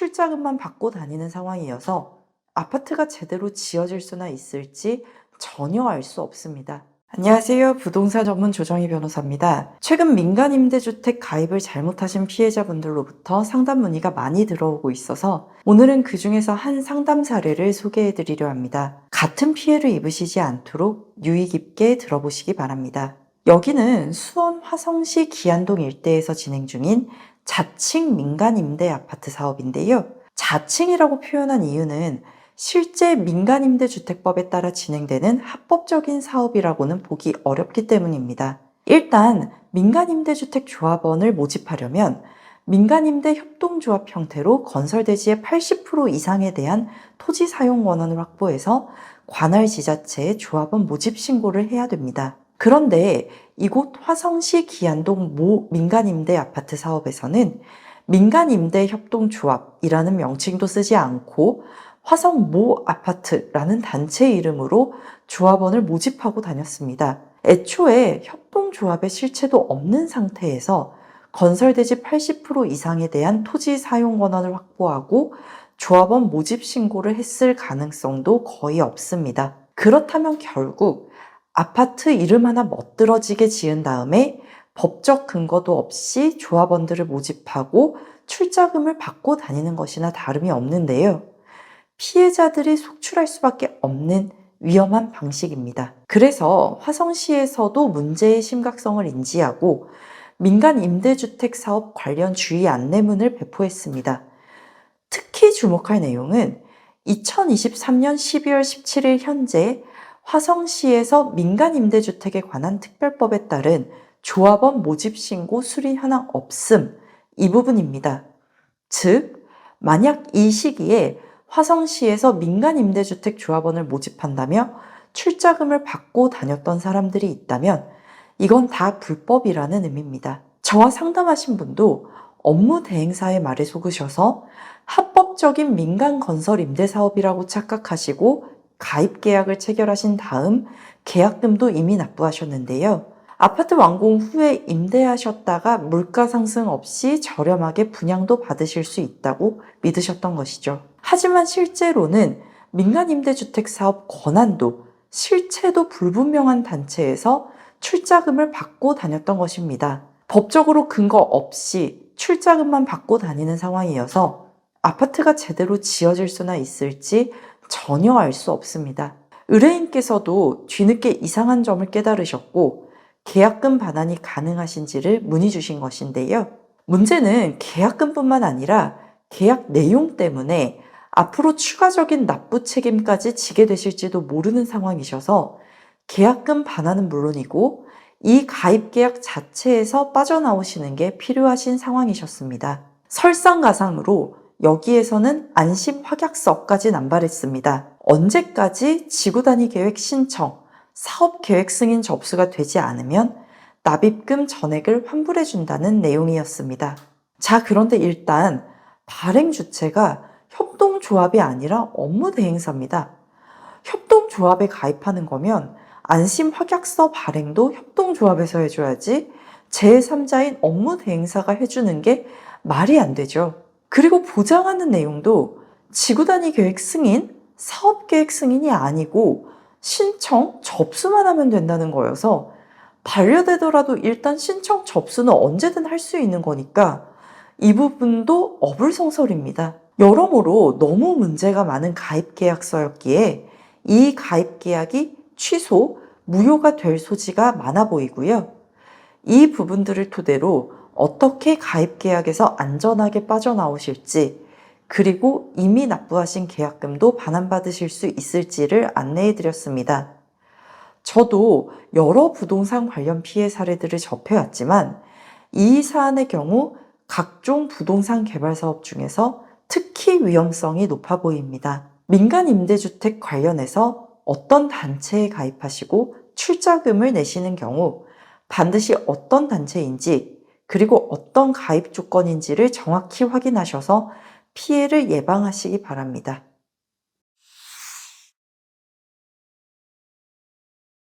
출자금만 받고 다니는 상황이어서 아파트가 제대로 지어질 수나 있을지 전혀 알 수 없습니다. 안녕하세요. 부동산 전문 조정희 변호사입니다. 최근 민간임대주택 가입을 잘못하신 피해자분들로부터 상담 문의가 많이 들어오고 있어서 오늘은 그 중에서 한 상담 사례를 소개해 드리려 합니다. 같은 피해를 입으시지 않도록 유의 깊게 들어보시기 바랍니다. 여기는 수원 화성시 기안동 일대에서 진행 중인 자칭 민간임대 아파트 사업인데요. 자칭이라고 표현한 이유는 실제 민간임대주택법에 따라 진행되는 합법적인 사업이라고는 보기 어렵기 때문입니다. 일단 민간임대주택 조합원을 모집하려면 민간임대 협동조합 형태로 건설대지의 80% 이상에 대한 토지 사용 원안을 확보해서 관할 지자체에 조합원 모집 신고를 해야 됩니다. 그런데 이곳 화성시 기안동 모 민간임대 아파트 사업에서는 민간임대협동조합이라는 명칭도 쓰지 않고 화성 모 아파트라는 단체 이름으로 조합원을 모집하고 다녔습니다. 애초에 협동조합의 실체도 없는 상태에서 건설대지 80% 이상에 대한 토지 사용 권한을 확보하고 조합원 모집 신고를 했을 가능성도 거의 없습니다. 그렇다면 결국 아파트 이름 하나 멋들어지게 지은 다음에 법적 근거도 없이 조합원들을 모집하고 출자금을 받고 다니는 것이나 다름이 없는데요. 피해자들이 속출할 수밖에 없는 위험한 방식입니다. 그래서 화성시에서도 문제의 심각성을 인지하고 민간 임대주택 사업 관련 주의 안내문을 배포했습니다. 특히 주목할 내용은 2023년 12월 17일 현재 화성시에서 민간 임대주택에 관한 특별법에 따른 조합원 모집 신고 수리 현황 없음 이 부분입니다. 즉, 만약 이 시기에 화성시에서 민간임대주택 조합원을 모집한다며 출자금을 받고 다녔던 사람들이 있다면 이건 다 불법이라는 의미입니다. 저와 상담하신 분도 업무 대행사의 말에 속으셔서 합법적인 민간 건설 임대 사업이라고 착각하시고 가입 계약을 체결하신 다음 계약금도 이미 납부하셨는데요. 아파트 완공 후에 임대하셨다가 물가 상승 없이 저렴하게 분양도 받으실 수 있다고 믿으셨던 것이죠. 하지만 실제로는 민간임대주택 사업 권한도 실체도 불분명한 단체에서 출자금을 받고 다녔던 것입니다. 법적으로 근거 없이 출자금만 받고 다니는 상황이어서 아파트가 제대로 지어질 수나 있을지 전혀 알 수 없습니다. 의뢰인께서도 뒤늦게 이상한 점을 깨달으셨고 계약금 반환이 가능하신지를 문의 주신 것인데요. 문제는 계약금뿐만 아니라 계약 내용 때문에 앞으로 추가적인 납부 책임까지 지게 되실지도 모르는 상황이셔서 계약금 반환은 물론이고 이 가입 계약 자체에서 빠져나오시는 게 필요하신 상황이셨습니다. 설상가상으로 여기에서는 안심 확약서까지 남발했습니다. 언제까지 지구단위 계획 신청, 사업 계획 승인 접수가 되지 않으면 납입금 전액을 환불해준다는 내용이었습니다. 자, 그런데 일단 발행 주체가 협동조합이 아니라 업무 대행사입니다. 협동조합에 가입하는 거면 안심 확약서 발행도 협동조합에서 해줘야지 제3자인 업무 대행사가 해주는 게 말이 안 되죠. 그리고 보장하는 내용도 지구단위 계획 승인, 사업 계획 승인이 아니고 신청, 접수만 하면 된다는 거여서 반려되더라도 일단 신청, 접수는 언제든 할 수 있는 거니까 이 부분도 어불성설입니다. 여러모로 너무 문제가 많은 가입계약서였기에 이 가입계약이 취소, 무효가 될 소지가 많아 보이고요. 이 부분들을 토대로 어떻게 가입계약에서 안전하게 빠져나오실지 그리고 이미 납부하신 계약금도 반환받으실 수 있을지를 안내해 드렸습니다. 저도 여러 부동산 관련 피해 사례들을 접해왔지만 이 사안의 경우 각종 부동산 개발 사업 중에서 특히 위험성이 높아 보입니다. 민간 임대주택 관련해서 어떤 단체에 가입하시고 출자금을 내시는 경우 반드시 어떤 단체인지 그리고 어떤 가입 조건인지를 정확히 확인하셔서 피해를 예방하시기 바랍니다.